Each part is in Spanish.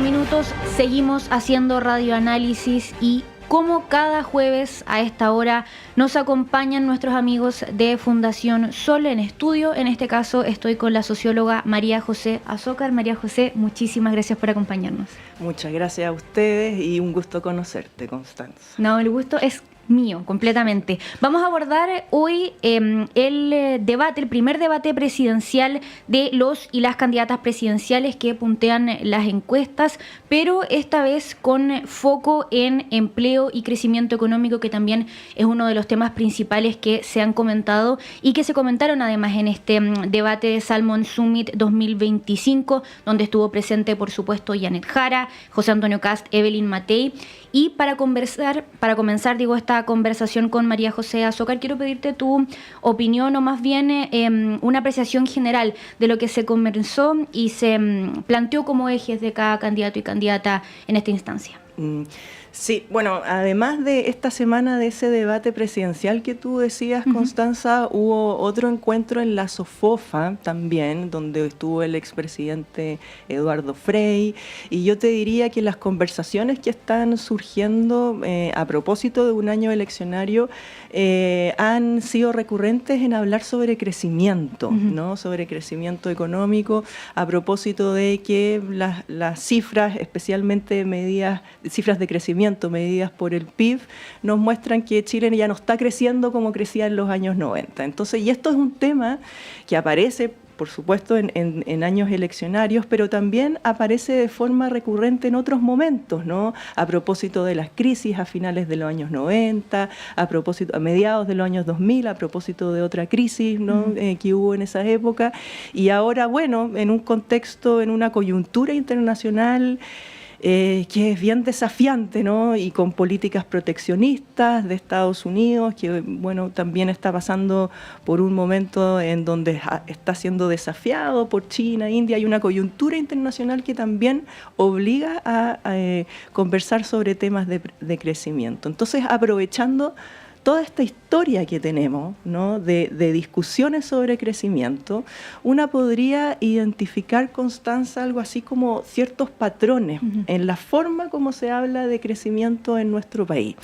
minutos, seguimos haciendo radioanálisis y como cada jueves a esta hora nos acompañan nuestros amigos de Fundación Sol en estudio. En este caso estoy con la socióloga María José Azócar. María José, muchísimas gracias por acompañarnos. Muchas gracias a ustedes y un gusto conocerte, Constanza. No, el gusto es mío, completamente. Vamos a abordar hoy el primer debate presidencial de los y las candidatas presidenciales que puntean las encuestas, pero esta vez con foco en empleo y crecimiento económico, que también es uno de los temas principales que se han comentado y que se comentaron además en este debate de Salmon Summit 2025, donde estuvo presente, por supuesto, Janet Jara, José Antonio Kast, Evelyn Matei. Y para comenzar esta conversación con María José Azócar, quiero pedirte tu opinión o más bien una apreciación general de lo que se conversó y se planteó como ejes de cada candidato y candidata en esta instancia. Sí, bueno, además de esta semana de ese debate presidencial que tú decías, Constanza, hubo otro encuentro en la SOFOFA también, donde estuvo el expresidente Eduardo Frei, y yo te diría que las conversaciones que están surgiendo a propósito de un año eleccionario han sido recurrentes en hablar sobre crecimiento, ¿no? Sobre crecimiento económico, a propósito de que las cifras, especialmente cifras de crecimiento medidas por el PIB, nos muestran que Chile ya no está creciendo como crecía en los años 90. Entonces, y esto es un tema que aparece, por supuesto, en años eleccionarios, pero también aparece de forma recurrente en otros momentos, ¿no? A propósito de las crisis a finales de los años 90, a mediados de los años 2000, a propósito de otra crisis, ¿no? Que hubo en esa época. Y ahora, bueno, en un contexto, en una coyuntura internacional que es bien desafiante, ¿no? Y con políticas proteccionistas de Estados Unidos, que bueno, también está pasando por un momento en donde está siendo desafiado por China, India. Hay una coyuntura internacional que también obliga a conversar sobre temas de crecimiento. Entonces, aprovechando toda esta historia que tenemos, ¿no? de discusiones sobre crecimiento, una podría identificar, Constanza, algo así como ciertos patrones en la forma como se habla de crecimiento en nuestro país.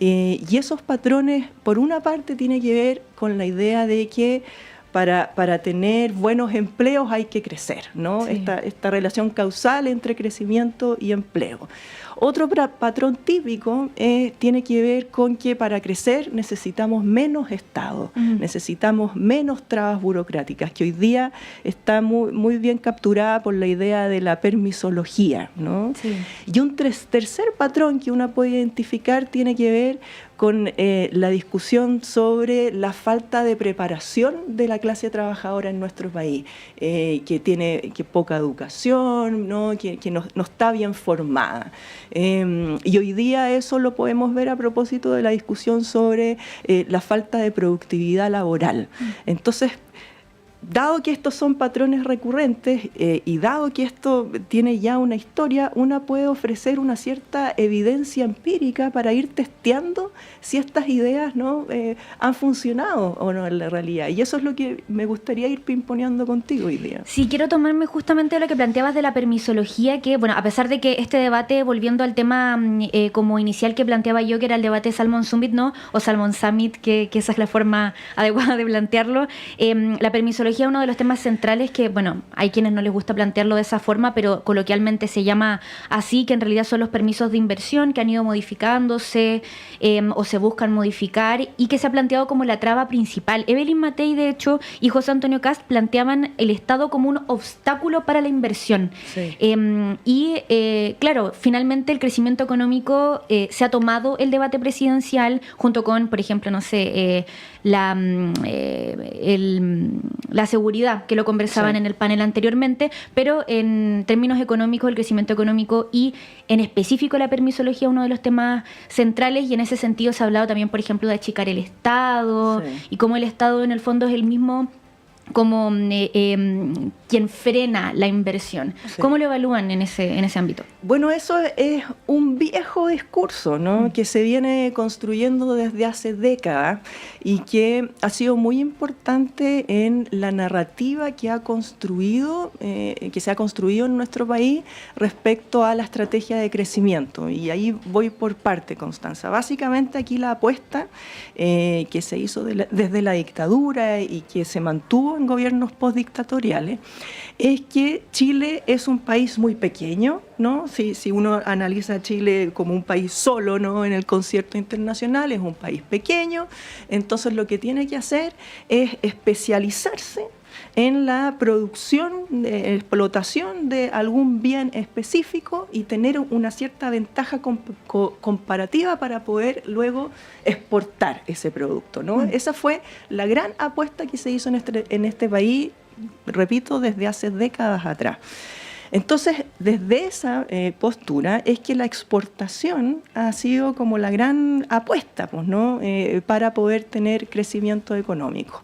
Y esos patrones, por una parte, tienen que ver con la idea de que para tener buenos empleos hay que crecer, ¿no? Sí. Esta relación causal entre crecimiento y empleo. Otro patrón típico tiene que ver con que para crecer necesitamos menos Estado, necesitamos menos trabas burocráticas, que hoy día está muy bien capturada por la idea de la permisología, ¿no? Sí. Y un tercer patrón que uno puede identificar tiene que ver con la discusión sobre la falta de preparación de la clase trabajadora en nuestro país, que tiene poca educación, ¿no? que no está bien formada. Y hoy día eso lo podemos ver a propósito de la discusión sobre la falta de productividad laboral. Entonces, dado que estos son patrones recurrentes y dado que esto tiene ya una historia, una puede ofrecer una cierta evidencia empírica para ir testeando si estas ideas, ¿no? Han funcionado o no en la realidad. Y eso es lo que me gustaría ir pimponeando contigo hoy día. Sí, quiero tomarme justamente lo que planteabas de la permisología, que, bueno, a pesar de que este debate, volviendo al tema como inicial que planteaba yo, que era el debate Salmon Summit, ¿no? O Salmon Summit, que esa es la forma adecuada de plantearlo, la permisología es uno de los temas centrales que, bueno, hay quienes no les gusta plantearlo de esa forma, pero coloquialmente se llama así, que en realidad son los permisos de inversión que han ido modificándose o se buscan modificar y que se ha planteado como la traba principal. Evelyn Matei, de hecho, y José Antonio Kast planteaban el Estado como un obstáculo para la inversión. Sí. Claro, finalmente el crecimiento económico se ha tomado el debate presidencial junto con, por ejemplo, no sé, la seguridad, que lo conversaban en el panel anteriormente, pero en términos económicos, el crecimiento económico y en específico la permisología, uno de los temas centrales, y en ese sentido se ha hablado también, por ejemplo, de achicar el Estado y cómo el Estado en el fondo es el mismo como quien frena la inversión. Sí. ¿Cómo lo evalúan en ese ámbito? Bueno, eso es un viejo discurso, ¿no? Que se viene construyendo desde hace décadas y que ha sido muy importante en la narrativa que se ha construido en nuestro país respecto a la estrategia de crecimiento. Y ahí voy por parte, Constanza. Básicamente aquí la apuesta que se hizo desde la dictadura y que se mantuvo en gobiernos postdictatoriales es que Chile es un país muy pequeño, ¿no? Si uno analiza a Chile como un país solo, ¿no? En el concierto internacional, es un país pequeño, entonces lo que tiene que hacer es especializarse en la producción, explotación de algún bien específico y tener una cierta ventaja comparativa para poder luego exportar ese producto, ¿no? Esa fue la gran apuesta que se hizo en este país, repito, desde hace décadas atrás. Entonces, desde esa postura es que la exportación ha sido como la gran apuesta, pues, ¿no? Para poder tener crecimiento económico.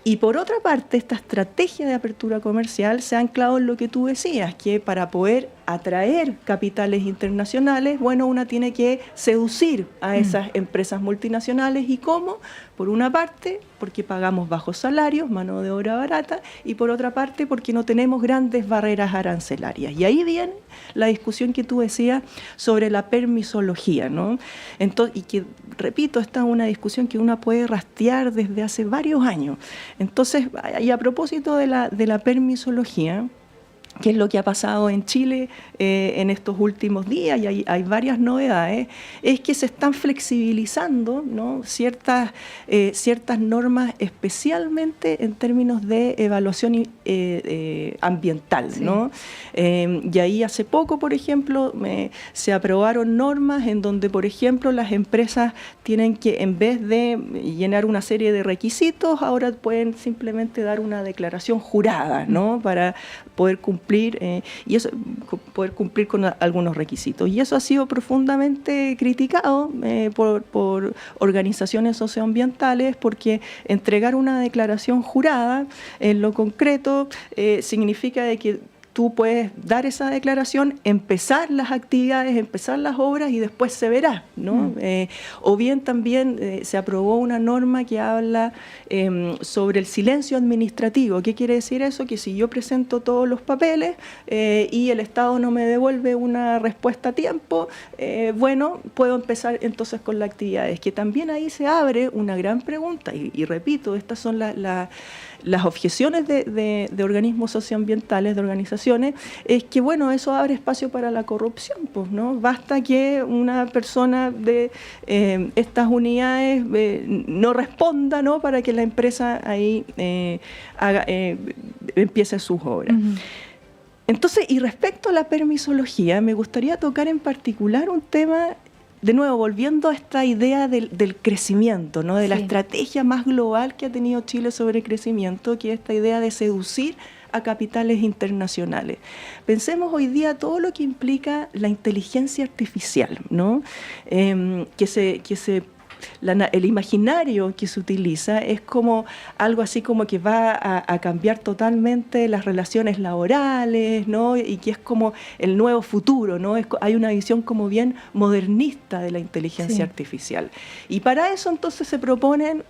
Y por otra parte, esta estrategia de apertura comercial se ha anclado en lo que tú decías, que para poder atraer capitales internacionales, bueno, una tiene que seducir a esas empresas multinacionales. ¿Y cómo? Por una parte, porque pagamos bajos salarios, mano de obra barata, y por otra parte, porque no tenemos grandes barreras arancelarias. Y ahí viene la discusión que tú decías sobre la permisología, ¿no? Entonces, y que, repito, esta es una discusión que uno puede rastrear desde hace varios años. Entonces, y a propósito de la permisología, qué es lo que ha pasado en Chile en estos últimos días, y hay varias novedades, es que se están flexibilizando, ¿no? ciertas normas, especialmente en términos de evaluación ambiental, sí. ¿no? Y ahí hace poco, por ejemplo, se aprobaron normas en donde, por ejemplo, las empresas tienen que, en vez de llenar una serie de requisitos, ahora pueden simplemente dar una declaración jurada, ¿no? Para poder cumplir con algunos requisitos. Y eso ha sido profundamente criticado por organizaciones socioambientales, porque entregar una declaración jurada en lo concreto significa de que tú puedes dar esa declaración, empezar las actividades, empezar las obras y después se verá, ¿no? O bien también se aprobó una norma que habla sobre el silencio administrativo. ¿Qué quiere decir eso? Que si yo presento todos los papeles y el Estado no me devuelve una respuesta a tiempo, bueno, puedo empezar entonces con las actividades. Que también ahí se abre una gran pregunta, y repito, estas son las objeciones de organismos socioambientales, de organizaciones, es que, bueno, eso abre espacio para la corrupción, pues, ¿no? Basta que una persona de estas unidades no responda, ¿no? Para que la empresa ahí empiece sus obras. Uh-huh. Entonces, y respecto a la permisología, me gustaría tocar en particular un tema, de nuevo, volviendo a esta idea del crecimiento, ¿no? De la estrategia más global que ha tenido Chile sobre el crecimiento, que es esta idea de seducir a capitales internacionales. Pensemos hoy día todo lo que implica la inteligencia artificial, ¿no? El imaginario que se utiliza es como algo así como que va a cambiar totalmente las relaciones laborales, ¿no? Y que es como el nuevo futuro, ¿no? Hay una visión como bien modernista de la inteligencia artificial. Y para eso entonces se proponen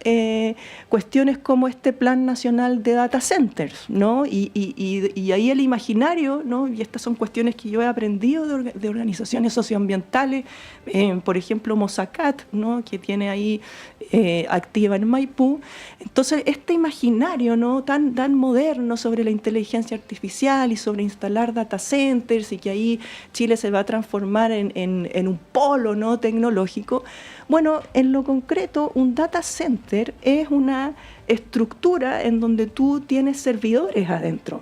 cuestiones como este Plan Nacional de Data Centers, ¿no? Y ahí el imaginario, ¿no? Y estas son cuestiones que yo he aprendido de organizaciones socioambientales, por ejemplo, Mosacat, ¿no? Que tiene ahí activa en Maipú. Entonces, este imaginario, ¿no? tan moderno sobre la inteligencia artificial y sobre instalar data centers, y que ahí Chile se va a transformar en un polo, ¿no? tecnológico. Bueno, en lo concreto, un data center es una estructura en donde tú tienes servidores adentro.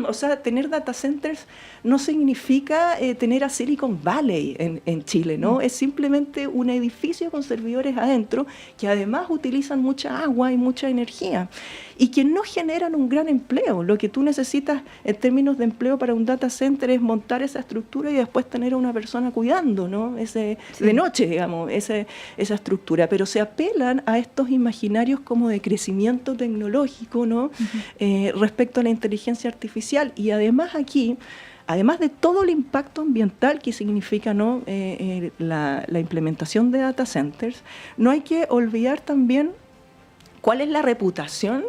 O sea, tener data centers no significa tener a Silicon Valley en Chile, ¿no? Es simplemente un edificio con servidores adentro que además utilizan mucha agua y mucha energía y que no generan un gran empleo. Lo que tú necesitas en términos de empleo para un data center es montar esa estructura y después tener a una persona cuidando, ¿no? De noche, digamos, esa estructura. Pero se apelan a estos imaginarios como de crecimiento crecimiento tecnológico, ¿no? Respecto a la inteligencia artificial. Y además aquí, además de todo el impacto ambiental que significa, ¿no? La implementación de data centers, no hay que olvidar también cuál es la reputación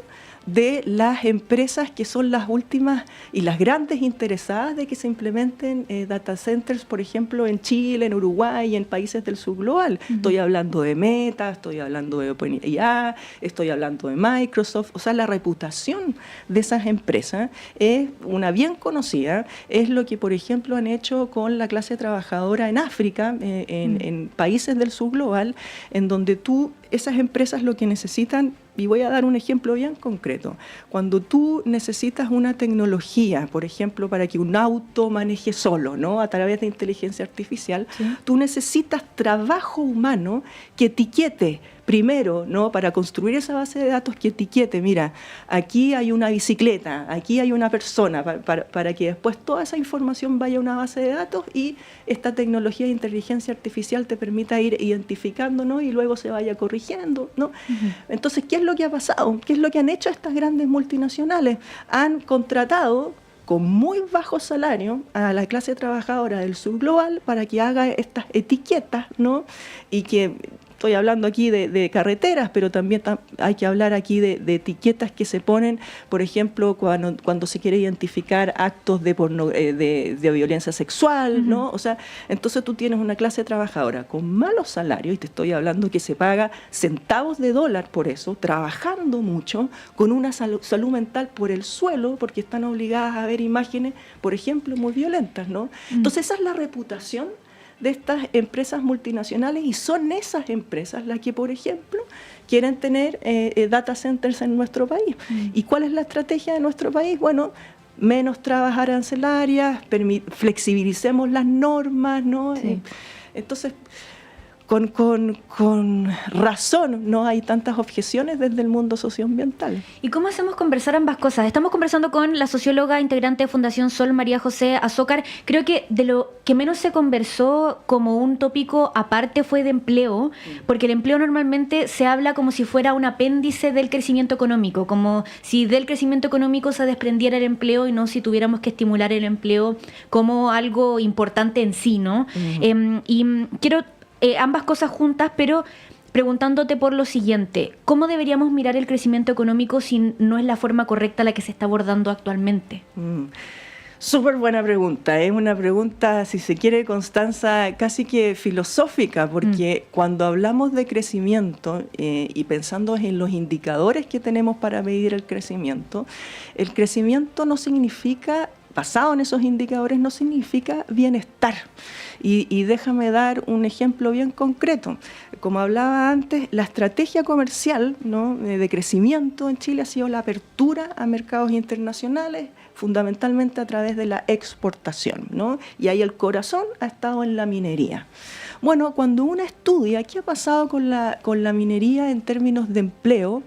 de las empresas que son las últimas y las grandes interesadas de que se implementen data centers, por ejemplo, en Chile, en Uruguay y en países del sur global. Estoy hablando de Meta, estoy hablando de OpenAI, estoy hablando de Microsoft. O sea, la reputación de esas empresas es una bien conocida, es lo que, por ejemplo, han hecho con la clase trabajadora en África, en países del sur global, en donde esas empresas lo que necesitan. Y voy a dar un ejemplo bien concreto. Cuando tú necesitas una tecnología, por ejemplo, para que un auto maneje solo, ¿no? A través de inteligencia artificial, ¿sí? Tú necesitas trabajo humano que etiquete primero, ¿no? Para construir esa base de datos, que etiquete, mira, aquí hay una bicicleta, aquí hay una persona, para que después toda esa información vaya a una base de datos y esta tecnología de inteligencia artificial te permita ir identificando, ¿no? Y luego se vaya corrigiendo, ¿no? Entonces, ¿qué es lo que ha pasado? ¿Qué es lo que han hecho estas grandes multinacionales? Han contratado con muy bajo salario a la clase trabajadora del sur global para que haga estas etiquetas, ¿no? Y que estoy hablando aquí de carreteras, pero también hay que hablar aquí de etiquetas que se ponen, por ejemplo, cuando se quiere identificar actos de violencia sexual, ¿no? O sea, entonces tú tienes una clase trabajadora con malos salarios, y te estoy hablando que se paga centavos de dólar por eso, trabajando mucho, con una salud mental por el suelo, porque están obligadas a ver imágenes, por ejemplo, muy violentas, ¿no? Entonces esa es la reputación de estas empresas multinacionales, y son esas empresas las que, por ejemplo, quieren tener data centers en nuestro país. ¿Y cuál es la estrategia de nuestro país? Bueno, menos trabas arancelarias, flexibilicemos las normas, ¿no? Sí. Entonces, con razón no hay tantas objeciones desde el mundo socioambiental. ¿Y cómo hacemos conversar ambas cosas? Estamos conversando con la socióloga integrante de Fundación Sol, María José Azócar. Creo que de lo que menos se conversó como un tópico aparte fue de empleo, porque el empleo normalmente se habla como si fuera un apéndice del crecimiento económico, como si del crecimiento económico se desprendiera el empleo y no si tuviéramos que estimular el empleo como algo importante en sí, ¿no? Y quiero ambas cosas juntas, pero preguntándote por lo siguiente: ¿cómo deberíamos mirar el crecimiento económico si no es la forma correcta la que se está abordando actualmente? Súper buena pregunta. Es una pregunta, si se quiere, Constanza, casi que filosófica, porque cuando hablamos de crecimiento y pensando en los indicadores que tenemos para medir el crecimiento no significa, basado en esos indicadores, no significa bienestar. Y déjame dar un ejemplo bien concreto. Como hablaba antes, la estrategia comercial, ¿no?, de crecimiento en Chile ha sido la apertura a mercados internacionales, fundamentalmente a través de la exportación, ¿no? Y ahí el corazón ha estado en la minería. Bueno, cuando uno estudia qué ha pasado con la minería en términos de empleo,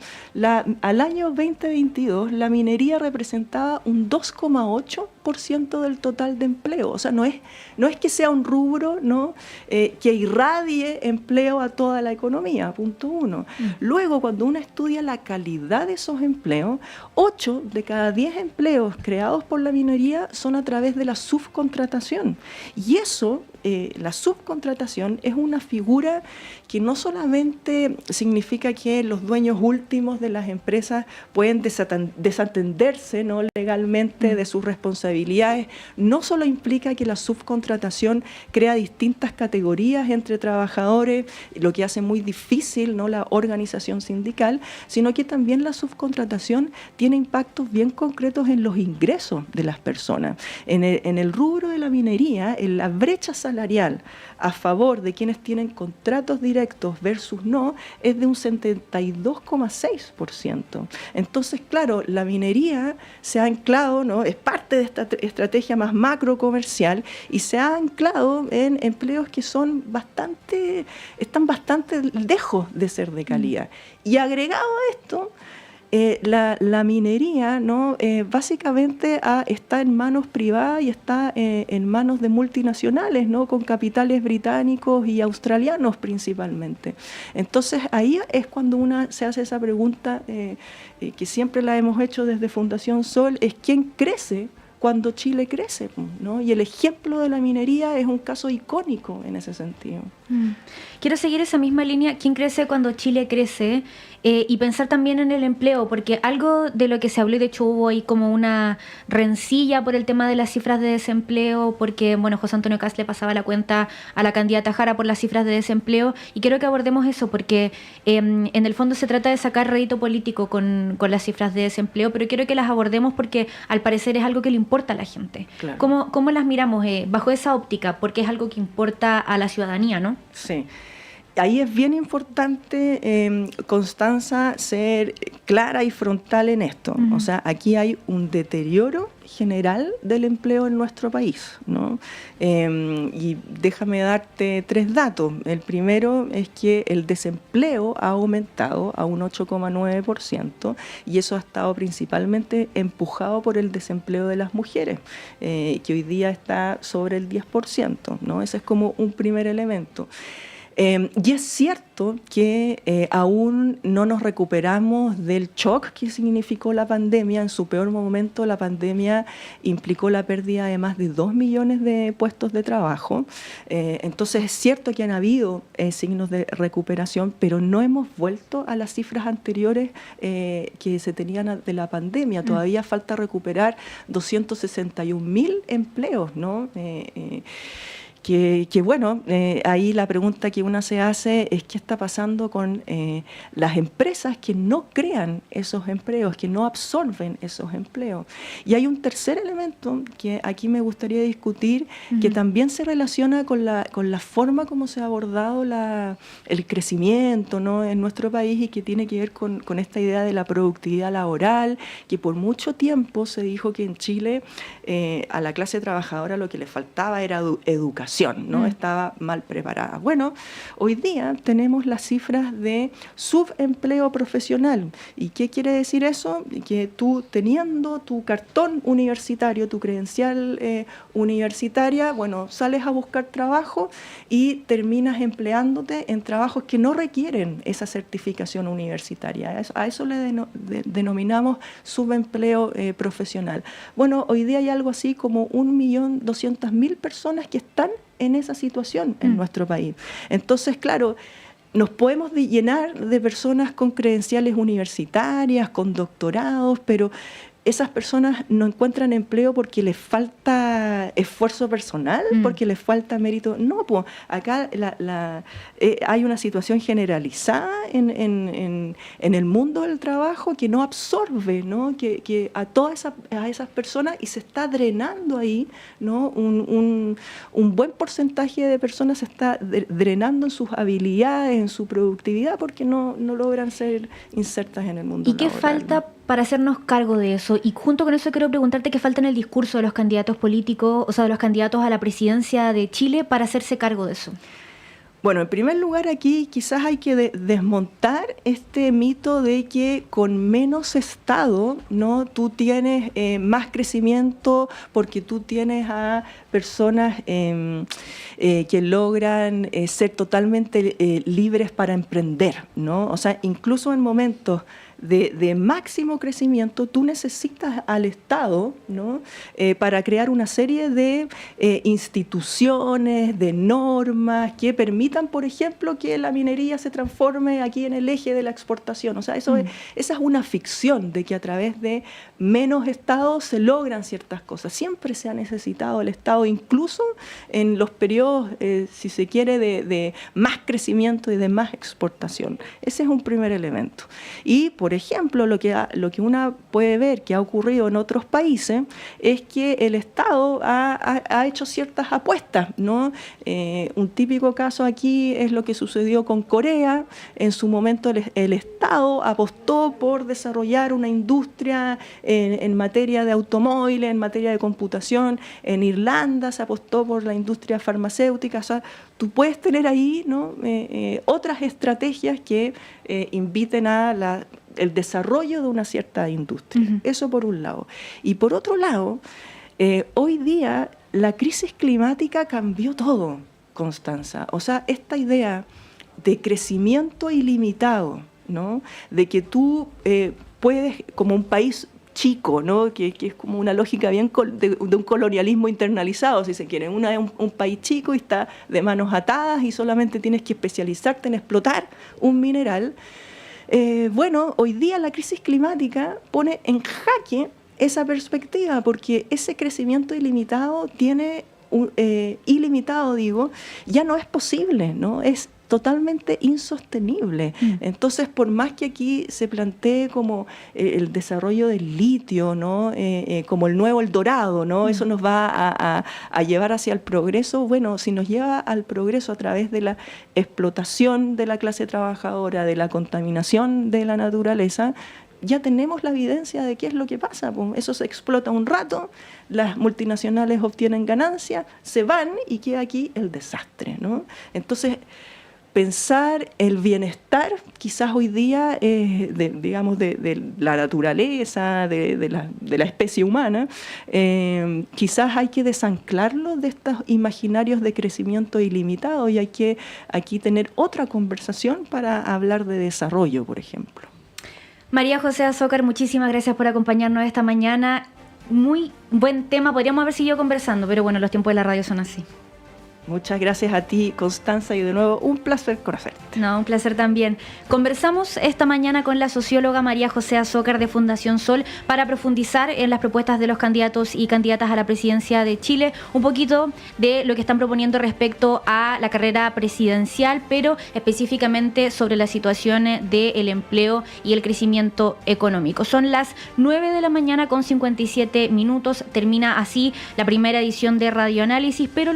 al año 2022 la minería representaba un 2,8% del total de empleo. O sea, no es que sea un rubro, ¿no?, que irradie empleo a toda la economía, punto uno. Luego, cuando uno estudia la calidad de esos empleos, 8 de cada 10 empleos creados por la minería son a través de la subcontratación. Y eso, la subcontratación, es una figura que no solamente significa que los dueños últimos de las empresas pueden desatenderse, ¿no?, legalmente de sus responsabilidades, no solo implica que la subcontratación crea distintas categorías entre trabajadores, lo que hace muy difícil, ¿no?, la organización sindical, sino que también la subcontratación tiene impactos bien concretos en los ingresos de las personas. En el rubro de la minería, en la brecha salarial a favor de quienes tienen contratos directos versus no, es de un 72,6%. Entonces, claro, la minería se ha anclado, ¿no?, es parte de esta estrategia más macro comercial, y se ha anclado en empleos que están bastante lejos de ser de calidad. Y agregado a esto, la minería, ¿no? Básicamente está en manos privadas y está en manos de multinacionales, ¿no? Con capitales británicos y australianos principalmente. Entonces ahí es cuando una se hace esa pregunta que siempre la hemos hecho desde Fundación Sol, es ¿quién crece cuando Chile crece? ¿No? Y el ejemplo de la minería es un caso icónico en ese sentido. Quiero seguir esa misma línea, ¿quién crece cuando Chile crece? Y pensar también en el empleo, porque algo de lo que se habló, y de hecho hubo ahí como una rencilla por el tema de las cifras de desempleo, porque bueno, José Antonio Kast le pasaba la cuenta a la candidata Jara por las cifras de desempleo, y quiero que abordemos eso, porque en el fondo se trata de sacar rédito político con las cifras de desempleo, pero quiero que las abordemos porque al parecer es algo que le importa a la gente. Claro. ¿Cómo las miramos bajo esa óptica? Porque es algo que importa a la ciudadanía, ¿no? Sí. Ahí es bien importante, Constanza, ser clara y frontal en esto. O sea, aquí hay un deterioro general del empleo en nuestro país, ¿no? Y déjame darte 3 datos. El primero es que el desempleo ha aumentado a un 8,9% y eso ha estado principalmente empujado por el desempleo de las mujeres, que hoy día está sobre el 10%, ¿no? Ese es como un primer elemento. Y es cierto que aún no nos recuperamos del shock que significó la pandemia. En su peor momento, la pandemia implicó la pérdida de más de 2 millones de puestos de trabajo. Entonces es cierto que han habido signos de recuperación, pero no hemos vuelto a las cifras anteriores que se tenían de la pandemia. Todavía falta recuperar 261.000 empleos, ¿no? Que bueno, ahí la pregunta que una se hace es qué está pasando con las empresas que no crean esos empleos, que no absorben esos empleos. Y hay un tercer elemento que aquí me gustaría discutir, que también se relaciona con la forma como se ha abordado el crecimiento, ¿no? En nuestro país, y que tiene que ver con esta idea de la productividad laboral, que por mucho tiempo se dijo que en Chile a la clase trabajadora lo que le faltaba era educación, ¿no? Estaba mal preparada. Bueno, hoy día tenemos las cifras de subempleo profesional. ¿Y qué quiere decir eso? Que tú, teniendo tu cartón universitario, tu credencial universitaria, bueno, sales a buscar trabajo y terminas empleándote en trabajos que no requieren esa certificación universitaria. A eso le denominamos subempleo profesional. Bueno, hoy día hay algo así como 1.200.000 personas que están en esa situación en nuestro país. Entonces, claro, nos podemos llenar de personas con credenciales universitarias, con doctorados, pero esas personas no encuentran empleo porque les falta esfuerzo personal, porque les falta mérito. No, pues acá hay una situación generalizada en el mundo del trabajo que no absorbe, ¿no? Que a todas esas personas, y se está drenando ahí, ¿no? Un buen porcentaje de personas se está drenando en sus habilidades, en su productividad, porque no logran ser insertas en el mundo laboral. ¿Y qué falta, ¿no?, para hacernos cargo de eso? Y junto con eso quiero preguntarte qué falta en el discurso de los candidatos políticos, o sea, de los candidatos a la presidencia de Chile, para hacerse cargo de eso. Bueno, en primer lugar aquí quizás hay que desmontar este mito de que con menos Estado, ¿no?, tú tienes más crecimiento porque tú tienes a personas que logran ser totalmente libres para emprender, ¿no? O sea, incluso en momentos de máximo crecimiento, tú necesitas al Estado, ¿no?, para crear una serie de instituciones, de normas que permitan, por ejemplo, que la minería se transforme aquí en el eje de la exportación. O sea, esa es una ficción de que a través de menos Estado se logran ciertas cosas. Siempre se ha necesitado el Estado, incluso en los periodos, si se quiere, de más crecimiento y de más exportación. Ese es un primer elemento. Y, por ejemplo, lo que uno puede ver que ha ocurrido en otros países es que el Estado ha hecho ciertas apuestas, ¿no? Un típico caso aquí es lo que sucedió con Corea. En su momento el Estado apostó por desarrollar una industria en materia de automóviles, en materia de computación. En Irlanda se apostó por la industria farmacéutica. O sea, tú puedes tener ahí, ¿no?, otras estrategias que inviten a el desarrollo de una cierta industria. Uh-huh. Eso por un lado. Y por otro lado, hoy día la crisis climática cambió todo, Constanza. O sea, esta idea de crecimiento ilimitado, ¿no? De que tú puedes, como un país chico, ¿no? Que es como una lógica bien de un colonialismo internalizado, si se quiere. Un país chico y está de manos atadas y solamente tienes que especializarte en explotar un mineral. Bueno, hoy día la crisis climática pone en jaque esa perspectiva, porque ese crecimiento ilimitado ya no es posible, ¿no? Es totalmente insostenible. Entonces, por más que aquí se plantee como el desarrollo del litio, ¿no? Como el nuevo El Dorado, ¿no? Eso nos va a llevar hacia el progreso. Bueno, si nos lleva al progreso a través de la explotación de la clase trabajadora, de la contaminación de la naturaleza, ya tenemos la evidencia de qué es lo que pasa. Pues eso se explota un rato, las multinacionales obtienen ganancias, se van y queda aquí el desastre, ¿no? Entonces, pensar el bienestar, quizás hoy día, de la naturaleza, de la especie humana, quizás hay que desanclarlo de estos imaginarios de crecimiento ilimitado y hay que aquí tener otra conversación para hablar de desarrollo, por ejemplo. María José Azócar, muchísimas gracias por acompañarnos esta mañana. Muy buen tema, podríamos haber seguido conversando, pero bueno, los tiempos de la radio son así. Muchas gracias a ti, Constanza, y de nuevo un placer conocerte. No, un placer también. Conversamos esta mañana con la socióloga María José Azócar de Fundación Sol para profundizar en las propuestas de los candidatos y candidatas a la presidencia de Chile, un poquito de lo que están proponiendo respecto a la carrera presidencial, pero específicamente sobre la situación del empleo y el crecimiento económico. Son las 9 de la mañana con 57 minutos, termina así la primera edición de Radioanálisis, pero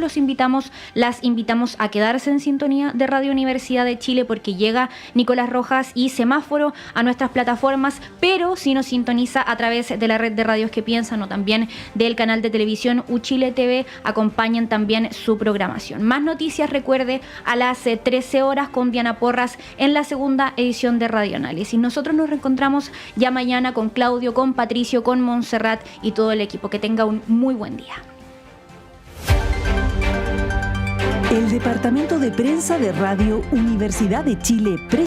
las invitamos a quedarse en sintonía de Radio Universidad de Chile porque llega Nicolás Rojas y Semáforo a nuestras plataformas, pero si nos sintoniza a través de la red de radios que piensan o también del canal de televisión Uchile TV, acompañen también su programación. Más noticias, recuerde, a las 13 horas con Diana Porras en la segunda edición de Radioanálisis. Nosotros nos reencontramos ya mañana con Claudio, con Patricio, con Montserrat y todo el equipo. Que tenga un muy buen día. El Departamento de Prensa de Radio Universidad de Chile